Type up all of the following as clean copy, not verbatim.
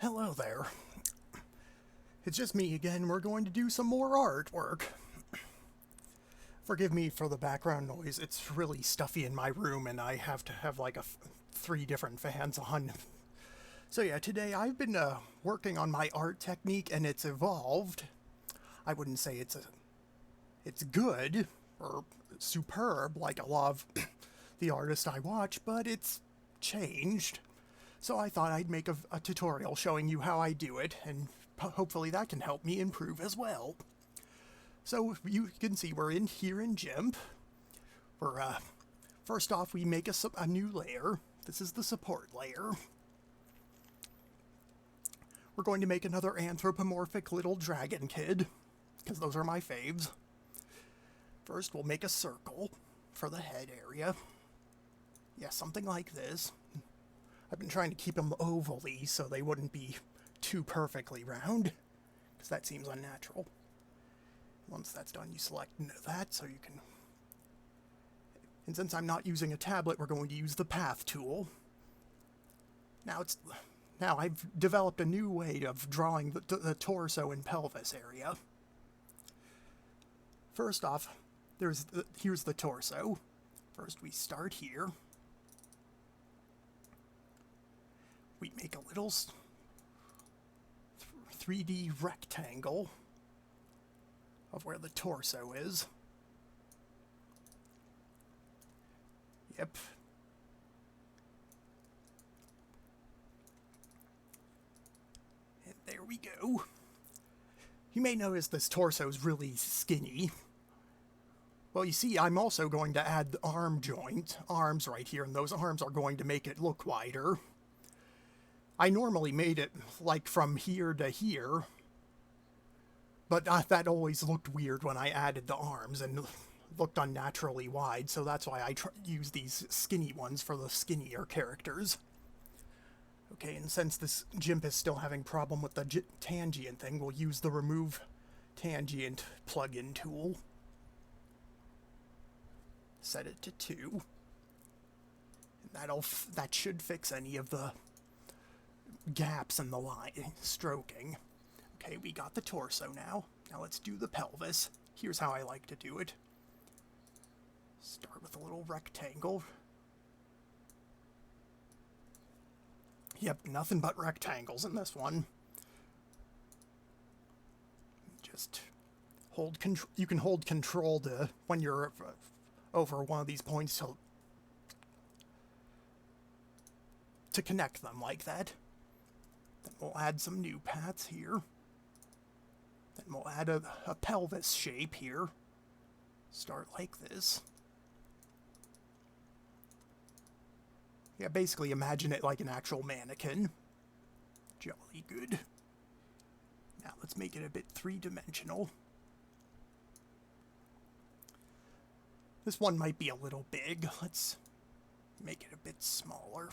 Hello there. It's just me again. We're going to do some more artwork. Forgive me for the background noise. It's really stuffy in my room and I have to have like three different fans on. So yeah, today I've been working on my art technique and it's evolved. I wouldn't say it's good or superb like a lot of the artists I watch, but it's changed. So I thought I'd make a tutorial showing you how I do it, and hopefully that can help me improve as well. So you can see we're in here in GIMP. We're, first off, we make a new layer. This is the support layer. We're going to make another anthropomorphic little dragon kid, because those are my faves. First, we'll make a circle for the head area. Yeah, something like this. I've been trying to keep them ovally so they wouldn't be too perfectly round, because that seems unnatural. Once that's done, you select that so you can... And since I'm not using a tablet, we're going to use the path tool. Now I've developed a new way of drawing the torso and pelvis area. First off, here's the torso. First we start here. We make a little 3D rectangle of where the torso is. Yep. And there we go. You may notice this torso is really skinny. Well, you see, I'm also going to add the arms right here, and those arms are going to make it look wider. I normally made it like from here to here, but that always looked weird when I added the arms and looked unnaturally wide, so that's why I use these skinny ones for the skinnier characters. Okay, and since this GIMP is still having problem with the tangent thing, we'll use the remove tangent plugin tool. Set it to 2. And that should fix any of the gaps in the line stroking. Okay, we got the torso now. Now let's do the pelvis. Here's how I like to do it. Start with a little rectangle. Yep, nothing but rectangles in this one. Just hold control. You can hold control to when you're over one of these points to connect them like that. Then we'll add some new paths here. Then we'll add a pelvis shape here. Start like this. Yeah, basically imagine it like an actual mannequin. Jolly good. Now let's make it a bit three-dimensional. This one might be a little big. Let's make it a bit smaller.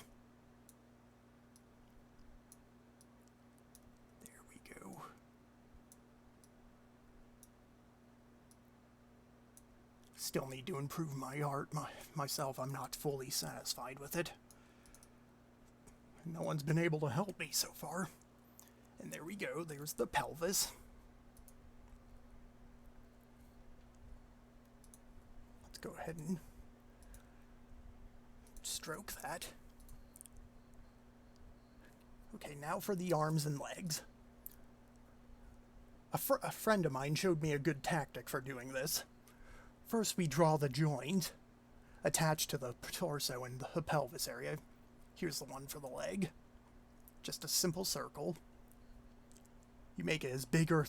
There we go. Still need to improve my art myself. I'm not fully satisfied with it. No one's been able to help me so far. And there we go. There's the pelvis. Let's go ahead and stroke that. Okay, now for the arms and legs. A friend of mine showed me a good tactic for doing this. First, we draw the joint attached to the torso and the pelvis area. Here's the one for the leg. Just a simple circle. You make it as big or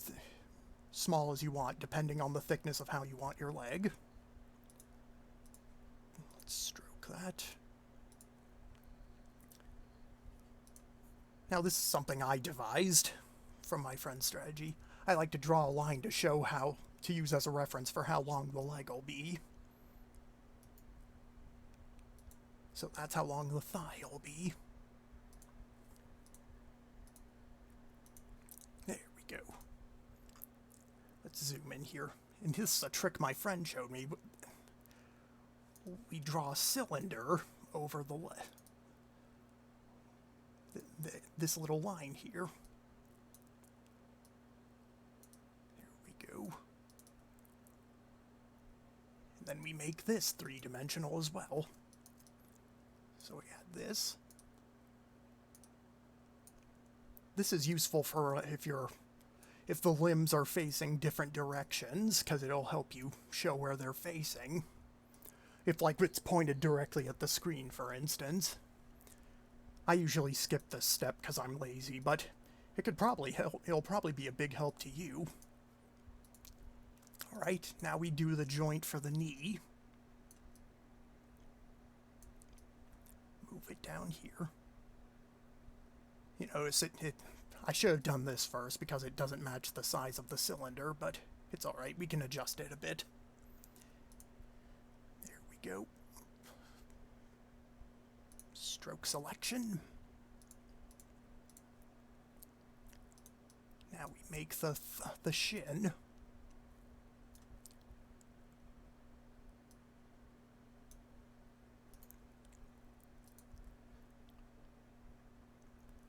small as you want, depending on the thickness of how you want your leg. Let's stroke that. Now this is something I devised from my friend's strategy. I like to draw a line to show how to use as a reference for how long the leg will be. So that's how long the thigh will be. There we go. Let's zoom in here. And this is a trick my friend showed me. We draw a cylinder over the this little line here. There we go. And then we make this three-dimensional as well. So we add this. This is useful for if the limbs are facing different directions, because it'll help you show where they're facing. If, like, it's pointed directly at the screen, for instance. I usually skip this step because I'm lazy, but it could probably help. It'll probably be a big help to you. Alright, now we do the joint for the knee. Move it down here. You notice I should have done this first because it doesn't match the size of the cylinder, but it's alright, we can adjust it a bit. There we go. Stroke selection. Now we make the shin.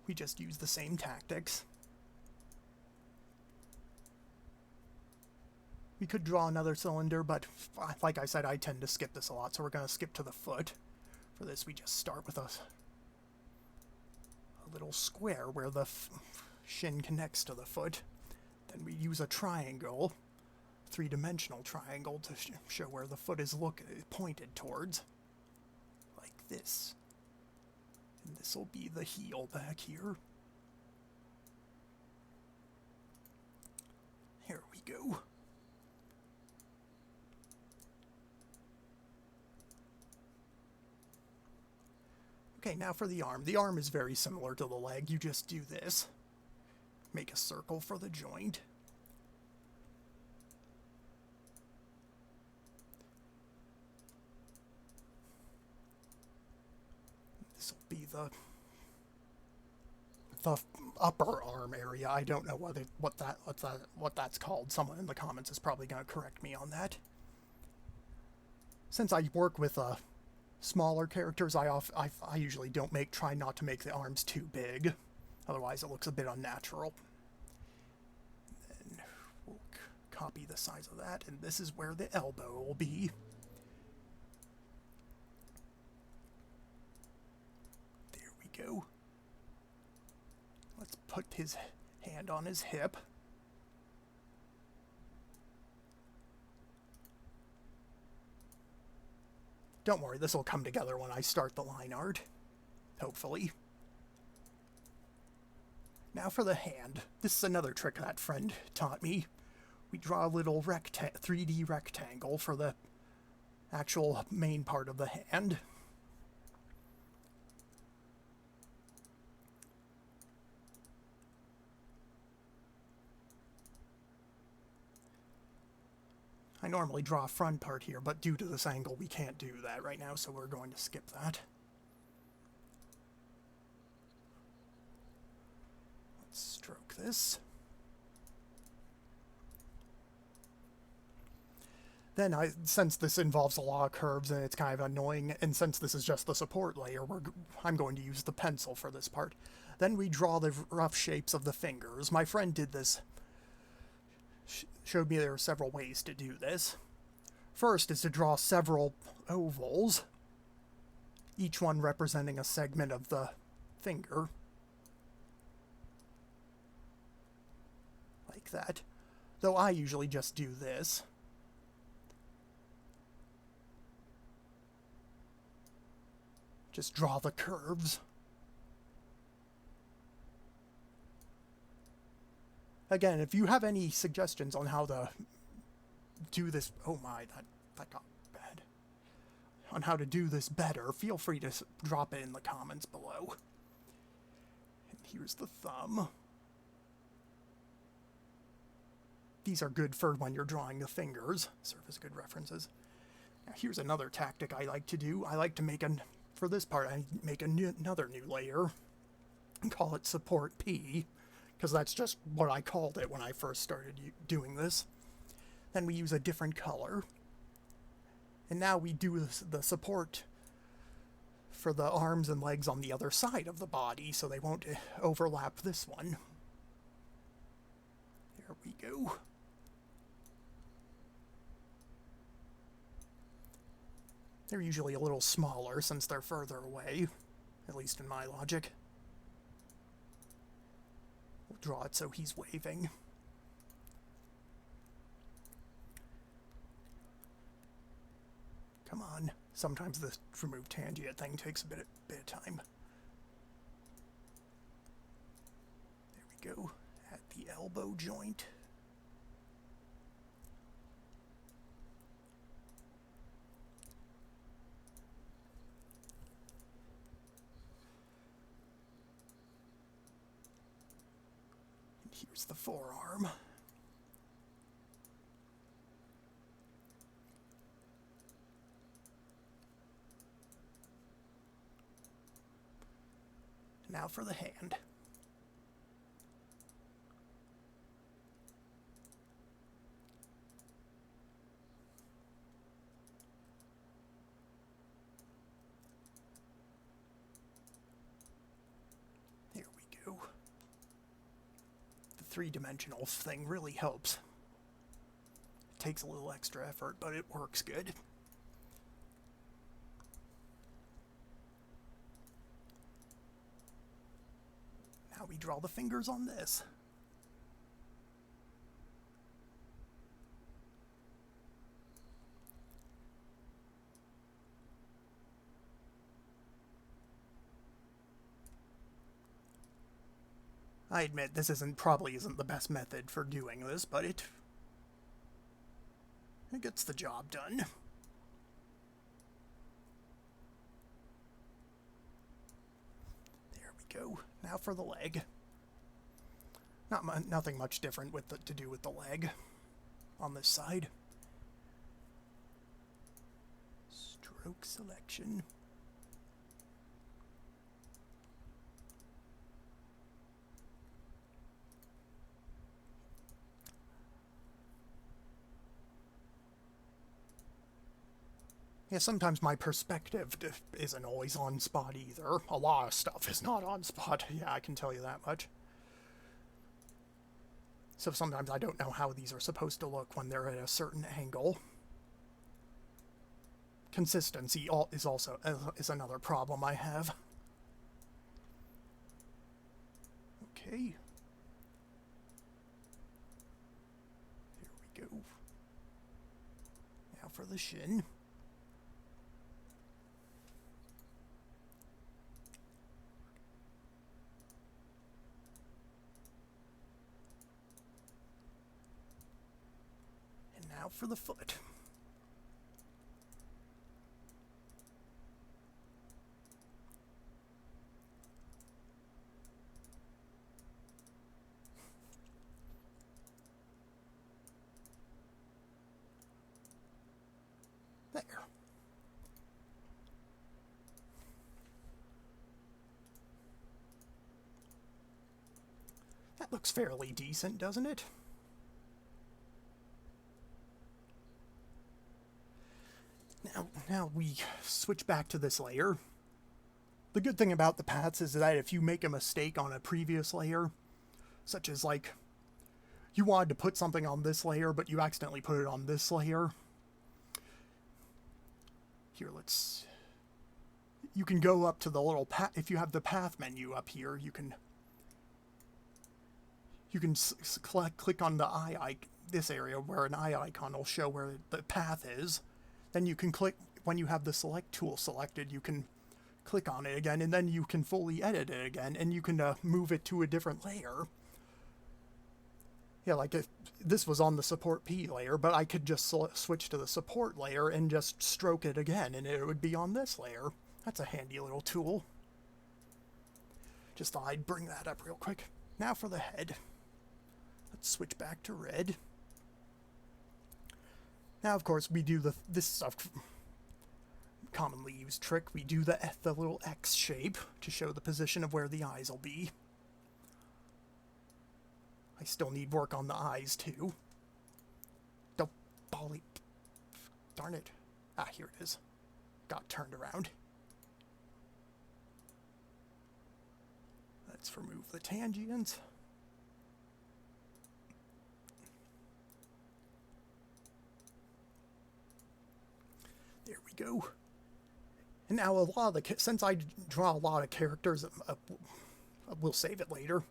We just use the same tactics. We could draw another cylinder, but like I said, I tend to skip this a lot, so we're going to skip to the foot. For this, we just start with a little square where the shin connects to the foot. Then we use a triangle, three-dimensional triangle, to show where the foot is pointed towards, like this. And this will be the heel back here. Here we go. Okay, now for the arm. The arm is very similar to the leg. You just do this. Make a circle for the joint. This will be the upper arm area. I don't know what that's called. Someone in the comments is probably going to correct me on that. Since I work with smaller characters, I usually try not to make the arms too big. Otherwise, it looks a bit unnatural. And then we'll copy the size of that, and this is where the elbow will be. Go. Let's put his hand on his hip. Don't worry, this will come together when I start the line art, hopefully. Now for the hand. This is another trick that friend taught me. We draw a little 3D rectangle for the actual main part of the hand. I normally draw a front part here, but due to this angle, we can't do that right now, so we're going to skip that. Let's stroke this. Then, since this involves a lot of curves and it's kind of annoying, and since this is just the support layer, I'm going to use the pencil for this part. Then we draw the rough shapes of the fingers. My friend did this. Showed me there are several ways to do this. First is to draw several ovals, each one representing a segment of the finger, like that. Though I usually just do this. Just draw the curves. Again, if you have any suggestions on how to do this... Oh my, that got bad. On how to do this better, feel free to drop it in the comments below. And here's the thumb. These are good for when you're drawing the fingers. Serve as good references. Now here's another tactic I like to do. I like to make for this part, I make another new layer and call it support P. Because that's just what I called it when I first started doing this. Then we use a different color. And now we do the support for the arms and legs on the other side of the body so they won't overlap this one. There we go. They're usually a little smaller since they're further away, at least in my logic. We'll draw it so he's waving. Come on. Sometimes the remove tangent thing takes a bit of time. There we go. At the elbow joint. And here's the forearm. Now for the hand. There we go. The three-dimensional thing really helps. It takes a little extra effort, but it works good. We draw the fingers on this. I admit this probably isn't the best method for doing this, but it gets the job done. Go. Now for the leg. Nothing much different to do with the leg on this side. Stroke selection. Yeah, sometimes my perspective isn't always on spot either. A lot of stuff is not on spot. Yeah, I can tell you that much. So sometimes I don't know how these are supposed to look when they're at a certain angle. Consistency is another problem I have. Okay. There we go. Now for the shin. Now for the foot. There. That looks fairly decent, doesn't it? Now we switch back to this layer. The good thing about the paths is that if you make a mistake on a previous layer, such as like you wanted to put something on this layer, but you accidentally put it on this layer. Here, you can go up to the little path. If you have the path menu up here, you can click on the this area where an eye icon will show where the path is. Then you can click, when you have the select tool selected, you can click on it again, and then you can fully edit it again, and you can move it to a different layer. Yeah, like if this was on the support P layer, but I could just switch to the support layer and just stroke it again, and it would be on this layer. That's a handy little tool. Just thought I'd bring that up real quick. Now for the head. Let's switch back to red. Now, of course, we do this stuff, commonly used trick. We do the little X shape to show the position of where the eyes will be. I still need work on the eyes, too. Don't darn it. Ah, here it is. Got turned around. Let's remove the tangents. There we go. And now a lot of the, since I draw a lot of characters, we'll save it later.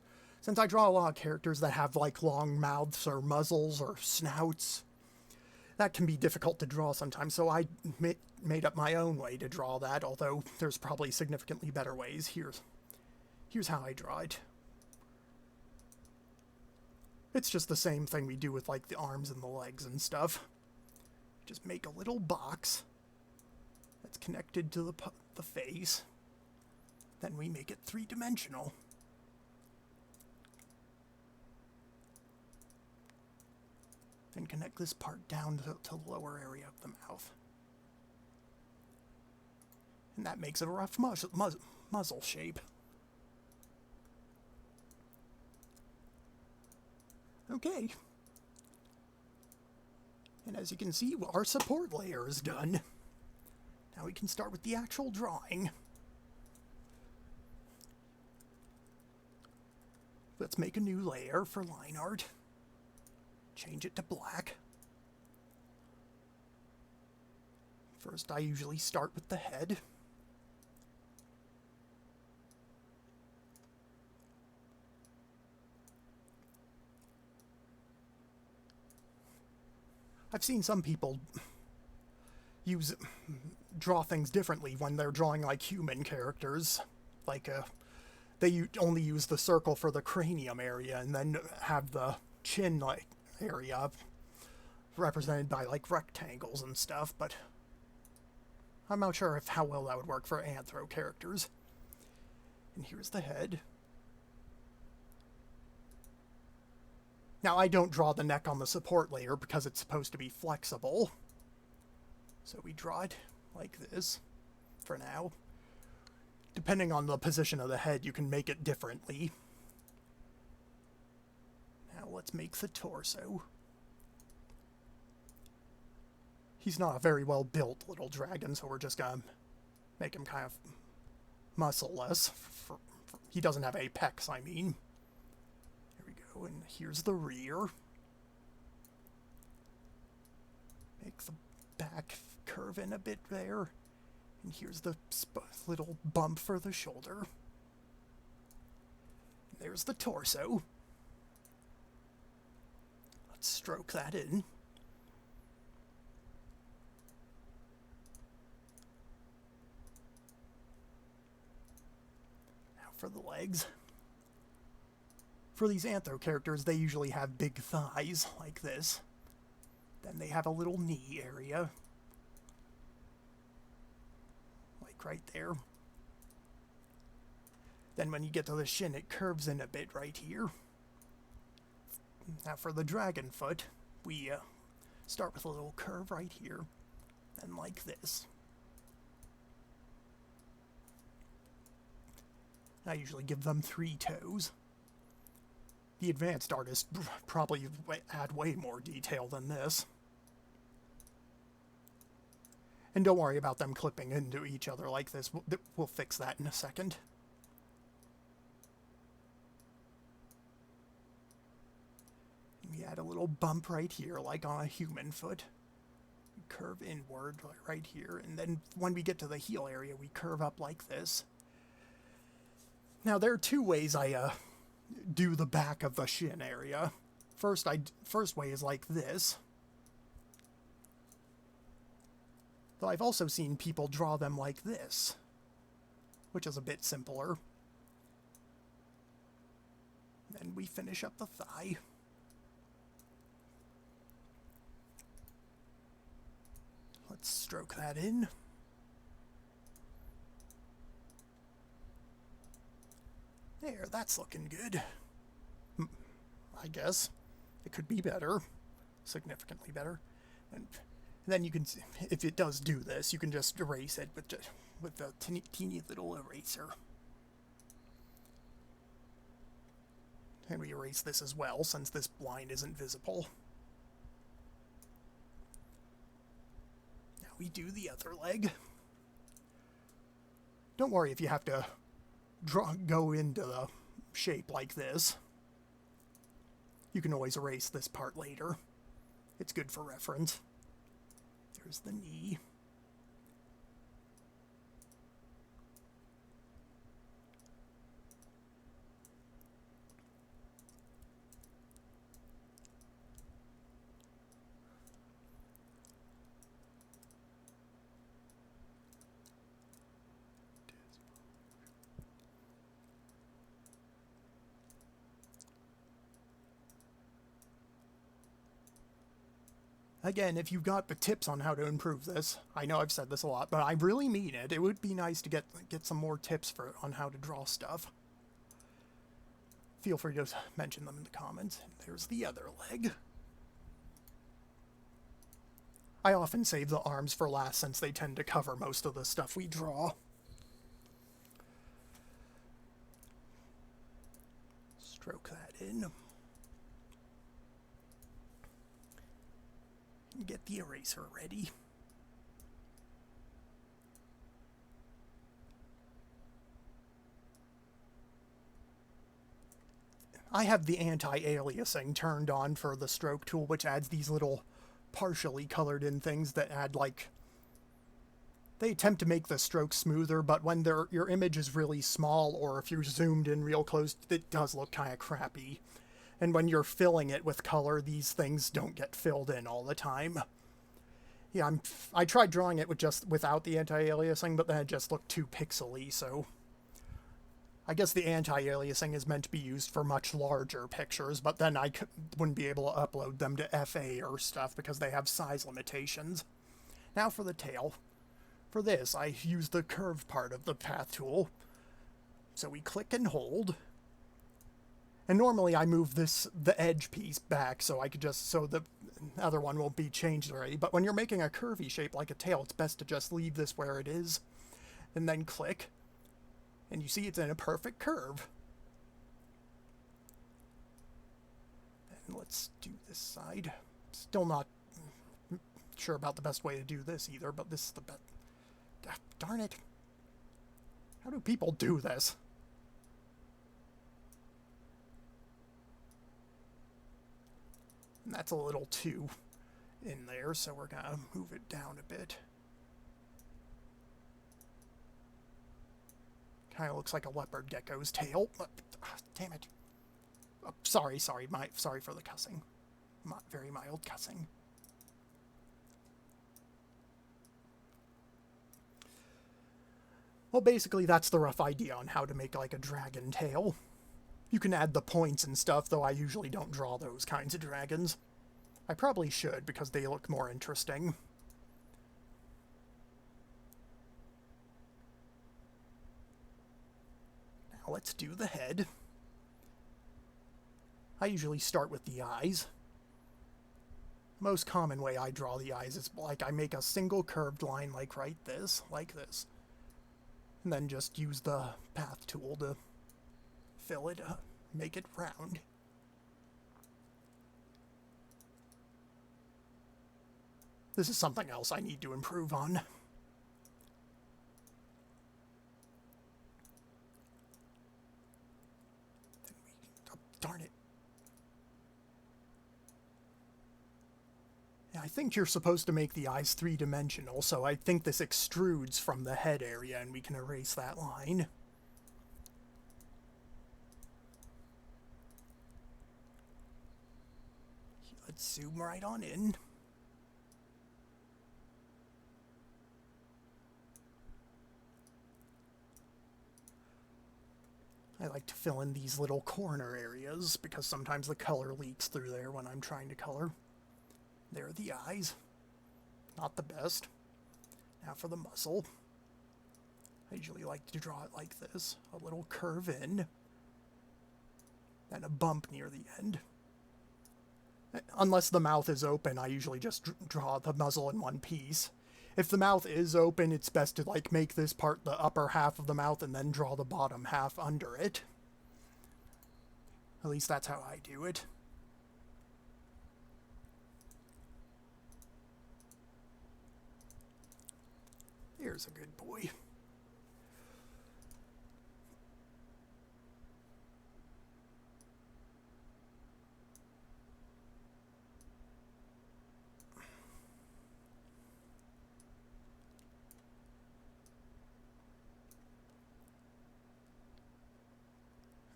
Since I draw a lot of characters that have like long mouths or muzzles or snouts, that can be difficult to draw sometimes. So I made up my own way to draw that, although there's probably significantly better ways. Here's how I draw it. It's just the same thing we do with like the arms and the legs and stuff. Just make a little box that's connected to the face. Then we make it three-dimensional. And connect this part down to the lower area of the mouth. And that makes it a rough muzzle shape. Okay. And as you can see, our support layer is done. Now we can start with the actual drawing. Let's make a new layer for line art. Change it to black. First, I usually start with the head. I've seen some people draw things differently when they're drawing like human characters. Like they only use the circle for the cranium area and then have the chin like area represented by like rectangles and stuff, but I'm not sure how well that would work for anthro characters. And here's the head. Now, I don't draw the neck on the support layer because it's supposed to be flexible. So we draw it like this for now. Depending on the position of the head, you can make it differently. Now let's make the torso. He's not a very well built little dragon, so we're just gonna make him kind of muscleless. He doesn't have apex, I mean. And here's the rear. Make the back curve in a bit there. And here's the little bump for the shoulder. And there's the torso. Let's stroke that in. Now for the legs. For these anthro characters, they usually have big thighs, like this. Then they have a little knee area. Like right there. Then when you get to the shin, it curves in a bit right here. Now for the dragon foot, we start with a little curve right here. Then like this. I usually give them 3 toes. The advanced artists probably add way more detail than this. And don't worry about them clipping into each other like this. We'll fix that in a second. We add a little bump right here, like on a human foot. We curve inward right here, and then when we get to the heel area, we curve up like this. Now, there are 2 ways I do the back of the shin area. First way is like this. Though I've also seen people draw them like this, which is a bit simpler. Then we finish up the thigh. Let's stroke that in. There, that's looking good. I guess. It could be better. Significantly better. And then you can, if it does do this, you can just erase it with the teeny little eraser. And we erase this as well, since this line isn't visible. Now we do the other leg. Don't worry if you have to go into shape like this. You can always erase this part later. It's good for reference. There's the knee. Again, if you've got the tips on how to improve this, I know I've said this a lot, but I really mean it. It would be nice to get some more tips on how to draw stuff. Feel free to mention them in the comments. There's the other leg. I often save the arms for last since they tend to cover most of the stuff we draw. Stroke that in. Get the eraser ready. I have the anti-aliasing turned on for the stroke tool, which adds these little partially colored in things that add, like, they attempt to make the stroke smoother, but when your image is really small, or if you're zoomed in real close, it does look kind of crappy. And when you're filling it with color, these things don't get filled in all the time. Yeah, I tried drawing it without the anti-aliasing, but then it just looked too pixely, so I guess the anti-aliasing is meant to be used for much larger pictures, but then I wouldn't be able to upload them to FA or stuff because they have size limitations. Now for the tail. For this, I use the curved part of the path tool. So we click and hold. And normally I move the edge piece back so the other one won't be changed already. But when you're making a curvy shape like a tail, it's best to just leave this where it is. And then click. And you see it's in a perfect curve. And let's do this side. Still not sure about the best way to do this either, but this is the best. Darn it. How do people do this? And that's a little too in there, so we're going to move it down a bit. Kind of looks like a leopard gecko's tail. Damn it. Oh, sorry for the cussing. Very mild cussing. Well, basically that's the rough idea on how to make like a dragon tail. You can add the points and stuff, though I usually don't draw those kinds of dragons. I probably should, because they look more interesting. Now let's do the head. I usually start with the eyes. The most common way I draw the eyes is like I make a single curved line like this. And then just use the path tool to fill it up, make it round. This is something else I need to improve on. Oh, darn it. Yeah, I think you're supposed to make the eyes three-dimensional, so I think this extrudes from the head area and we can erase that line. Let's zoom right on in. I like to fill in these little corner areas because sometimes the color leaks through there when I'm trying to color. There are the eyes. Not the best. Now for the muzzle. I usually like to draw it like this. A little curve in. And a bump near the end. Unless the mouth is open, I usually just draw the muzzle in one piece. If the mouth is open, it's best to like make this part the upper half of the mouth and then draw the bottom half under it. At least that's how I do it. Here's a good boy.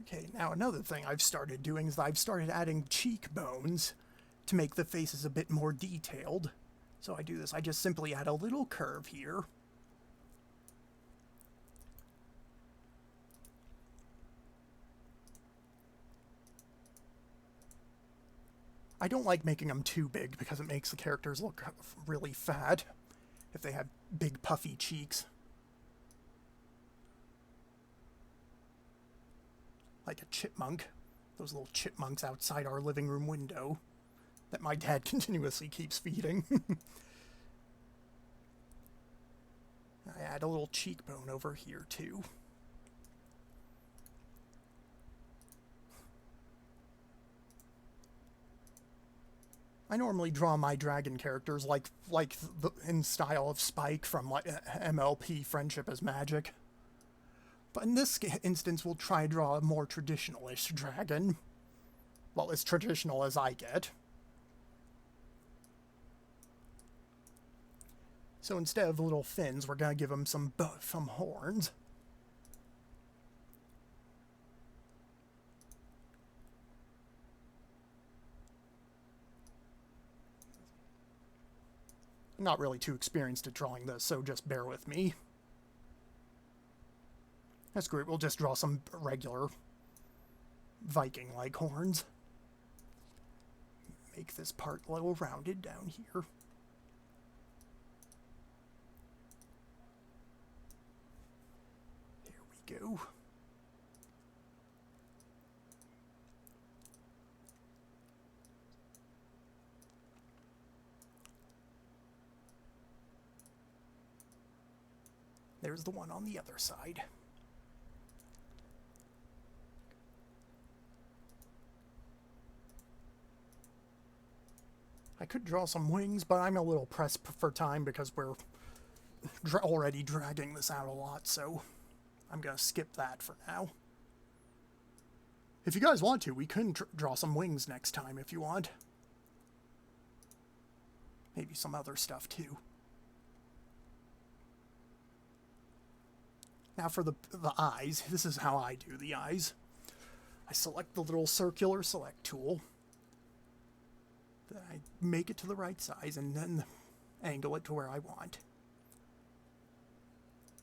Okay, now another thing I've started doing is I've started adding cheekbones to make the faces a bit more detailed. So I do this, I just simply add a little curve here. I don't like making them too big because it makes the characters look really fat if they have big puffy cheeks. Like a chipmunk. Those little chipmunks outside our living room window that my dad continuously keeps feeding. I add a little cheekbone over here too. I normally draw my dragon characters in style of Spike from like MLP Friendship is Magic. But in this instance, we'll try to draw a more traditional-ish dragon. Well, as traditional as I get. So instead of little fins, we're going to give him some horns. I'm not really too experienced at drawing this, so just bear with me. That's great. We'll just draw some regular Viking-like horns. Make this part a little rounded down here. There we go. There's the one on the other side. I could draw some wings, but I'm a little pressed for time because we're already dragging this out a lot, so I'm going to skip that for now. If you guys want to, we can draw some wings next time if you want. Maybe some other stuff too. Now for the eyes, this is how I do the eyes. I select the little circular select tool. Then I make it to the right size and then angle it to where I want.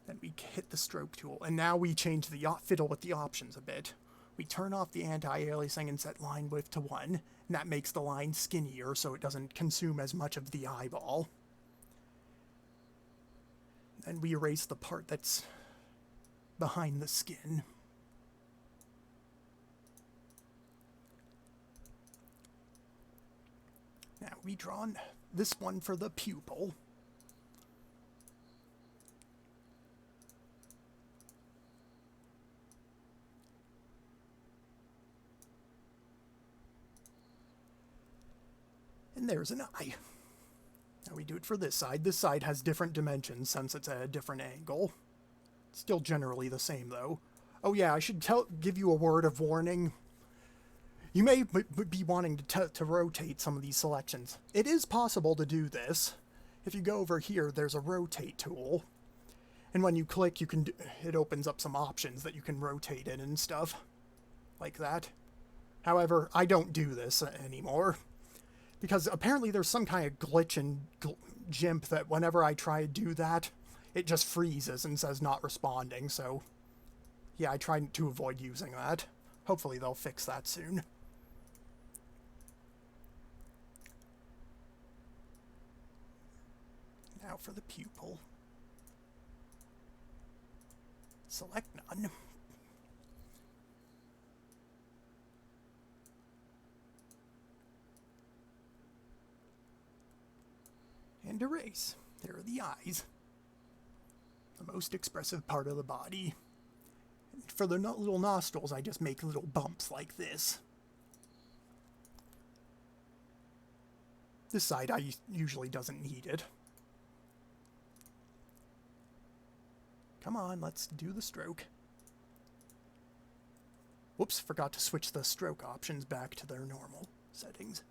Then we hit the stroke tool, and now we change the fiddle with the options a bit. We turn off the anti-aliasing and set line width to 1, and that makes the line skinnier so it doesn't consume as much of the eyeball. Then we erase the part that's behind the skin. Now we draw this one for the pupil. And there's an eye. Now we do it for this side. This side has different dimensions since it's at a different angle. Still generally the same though. Oh yeah, I should give you a word of warning. You may be wanting to rotate some of these selections. It is possible to do this. If you go over here, there's a rotate tool. And when you click, it opens up some options that you can rotate in and stuff. Like that. However, I don't do this anymore. Because apparently there's some kind of glitch in GIMP that whenever I try to do that, it just freezes and says not responding. So, yeah, I try to avoid using that. Hopefully they'll fix that soon. Now for the pupil. Select none. And erase. There are the eyes. The most expressive part of the body. For the little nostrils, I just make little bumps like this. This side usually doesn't need it. Come on, let's do the stroke. Whoops, forgot to switch the stroke options back to their normal settings.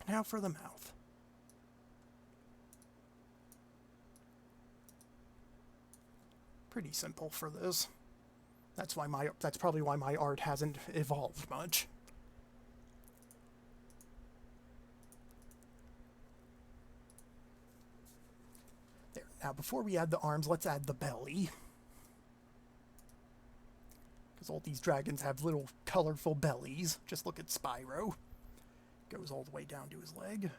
Now for the mouth. Pretty simple for this. That's probably why my art hasn't evolved much. There. Now before we add the arms, let's add the belly. Because all these dragons have little colorful bellies. Just look at Spyro. Goes all the way down to his leg.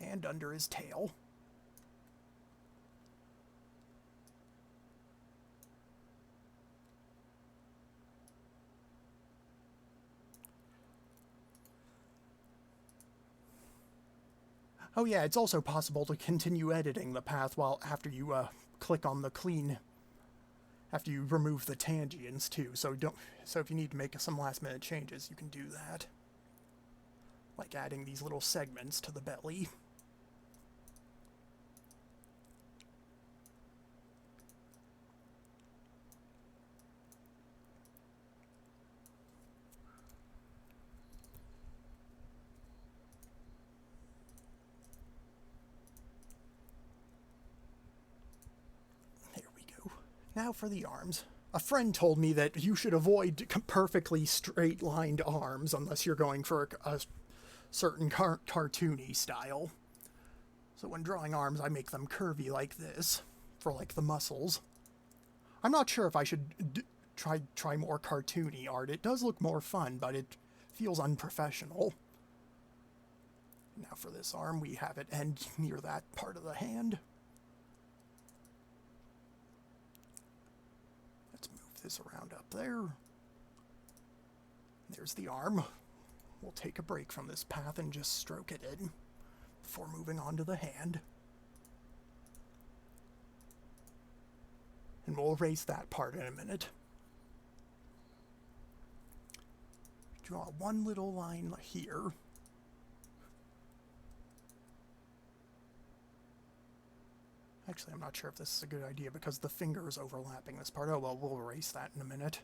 And under his tail. Oh yeah, it's also possible to continue editing the path after you click on the clean, after you remove the tangents too. So if you need to make some last minute changes, you can do that. Like adding these little segments to the belly. Now for the arms. A friend told me that you should avoid perfectly straight-lined arms unless you're going for a certain cartoony style. So when drawing arms, I make them curvy like this, for like the muscles. I'm not sure if I should try more cartoony art. It does look more fun, but it feels unprofessional. Now for this arm, we have it end near that part of the hand. This around up there. There's the arm. We'll take a break from this path and just stroke it in before moving on to the hand. And we'll erase that part in a minute. Draw one little line here. Actually, I'm not sure if this is a good idea because the finger is overlapping this part. Oh, well, we'll erase that in a minute.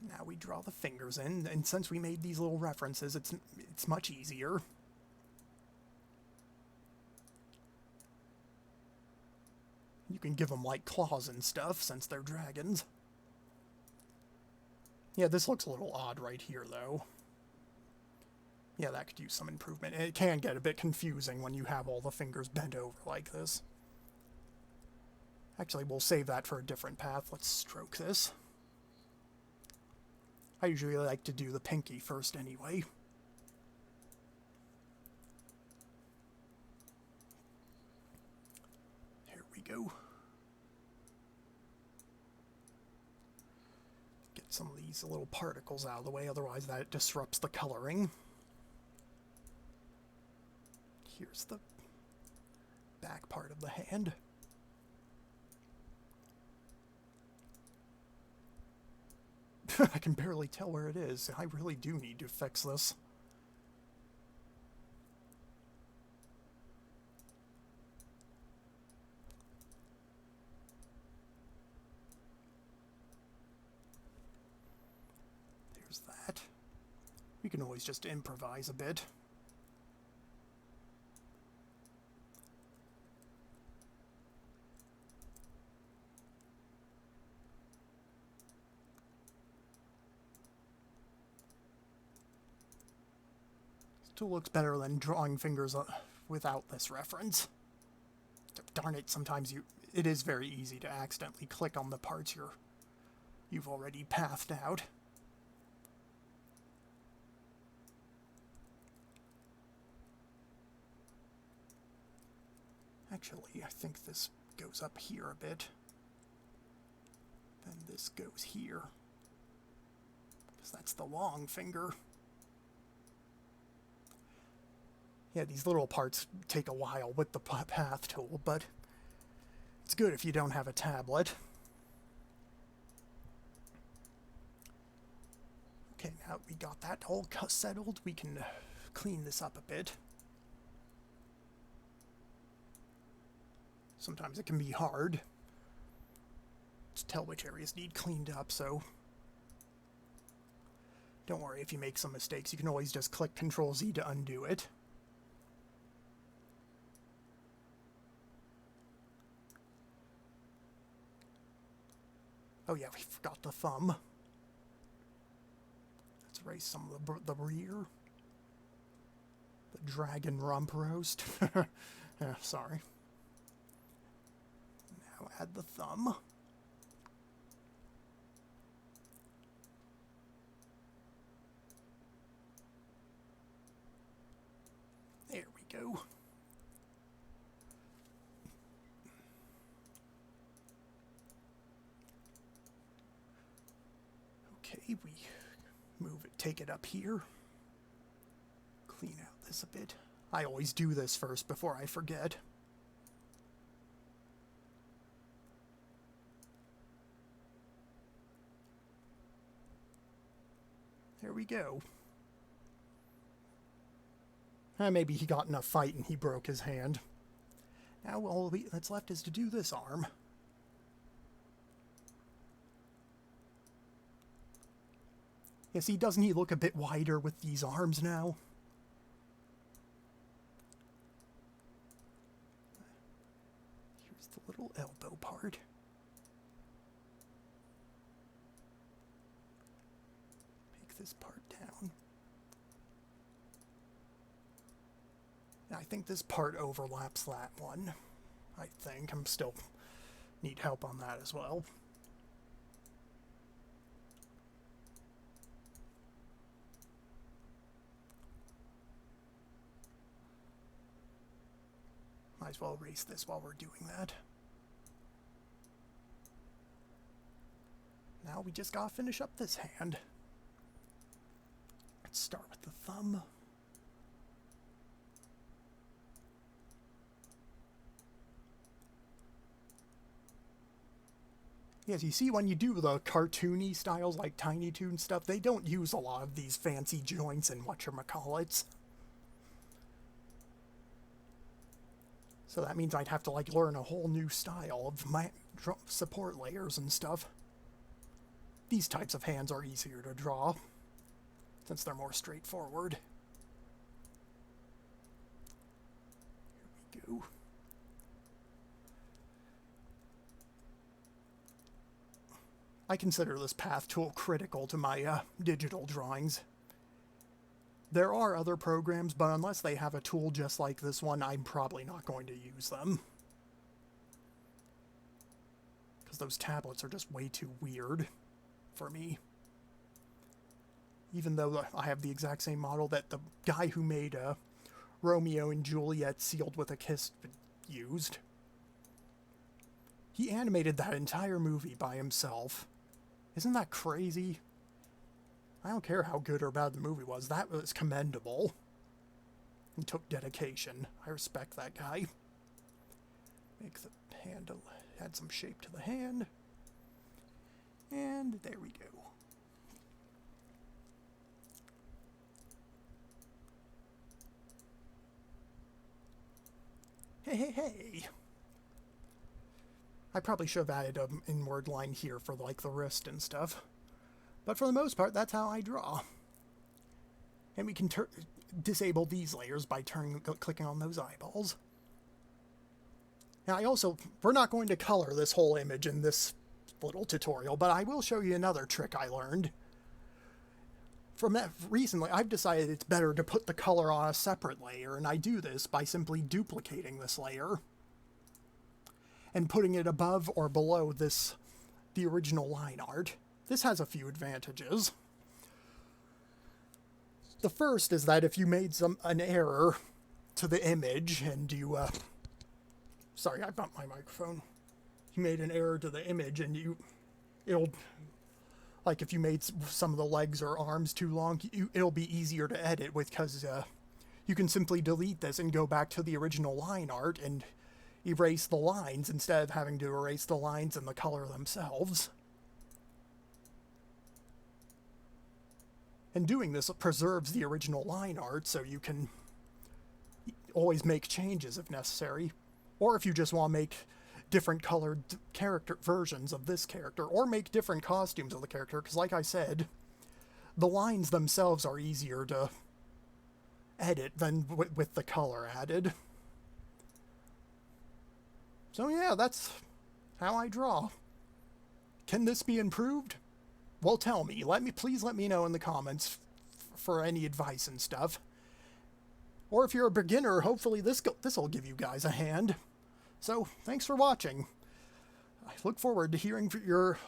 Now we draw the fingers in, and since we made these little references, it's much easier. You can give them, like, claws and stuff, since they're dragons. Yeah, this looks a little odd right here, though. Yeah, that could use some improvement. It can get a bit confusing when you have all the fingers bent over like this. Actually, we'll save that for a different path. Let's stroke this. I usually like to do the pinky first anyway. Here we go. Get some of these little particles out of the way, otherwise that disrupts the coloring. Here's the back part of the hand. I can barely tell where it is. I really do need to fix this. There's that. We can always just improvise a bit. Still looks better than drawing fingers without this reference. Darn it, sometimes it is very easy to accidentally click on the parts you've already pathed out. Actually, I think this goes up here a bit. Then this goes here. Because that's the long finger. Yeah, these little parts take a while with the path tool, but it's good if you don't have a tablet. Okay, now we got that all settled, we can clean this up a bit. Sometimes it can be hard to tell which areas need cleaned up, so don't worry if you make some mistakes. You can always just click Ctrl-Z to undo it. Oh yeah, we forgot the thumb. Let's erase some of the rear. The dragon rump roast. Yeah, sorry. Now add the thumb. There we go. Okay, we move it, take it up here. Clean out this a bit. I always do this first before I forget. There we go. Maybe he got in a fight and he broke his hand. Now all that's left is to do this arm. Yeah, see, doesn't he look a bit wider with these arms now? Here's the little elbow part. Make this part down. I think this part overlaps that one. I think. I'm still need help on that as well. Might as well erase this while we're doing that. Now we just gotta finish up this hand. Let's start with the thumb. Yes, you see when you do the cartoony styles like Tiny Toon stuff, they don't use a lot of these fancy joints and whatchamacallits. So that means I'd have to like learn a whole new style of my support layers and stuff. These types of hands are easier to draw, since they're more straightforward. Here we go. I consider this path tool critical to my digital drawings. There are other programs, but unless they have a tool just like this one, I'm probably not going to use them. Because those tablets are just way too weird for me. Even though I have the exact same model that the guy who made Romeo and Juliet Sealed with a Kiss used. He animated that entire movie by himself. Isn't that crazy? I don't care how good or bad the movie was. That was commendable. He took dedication. I respect that guy. Make the hand, add some shape to the hand. And there we go. Hey, hey, hey. I probably should have added an inward line here for like the wrist and stuff. But for the most part, that's how I draw. And we can disable these layers by clicking on those eyeballs. Now we're not going to color this whole image in this little tutorial, but I will show you another trick I learned. From that recently, I've decided it's better to put the color on a separate layer, and I do this by simply duplicating this layer and putting it above or below the original line art. This has a few advantages. The first is that if you made an error to the image and you, sorry, I bumped my microphone. You made an error to the image and like if you made some of the legs or arms too long, it'll be easier to edit because you can simply delete this and go back to the original line art and erase the lines instead of having to erase the lines and the color themselves. And doing this preserves the original line art, so you can always make changes if necessary. Or if you just want to make different colored character versions of this character, or make different costumes of the character, because like I said, the lines themselves are easier to edit than with the color added. So yeah, that's how I draw. Can this be improved? Well, tell me. Please let me know in the comments for any advice and stuff. Or if you're a beginner, hopefully this'll give you guys a hand. So, thanks for watching. I look forward to hearing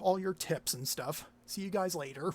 all your tips and stuff. See you guys later.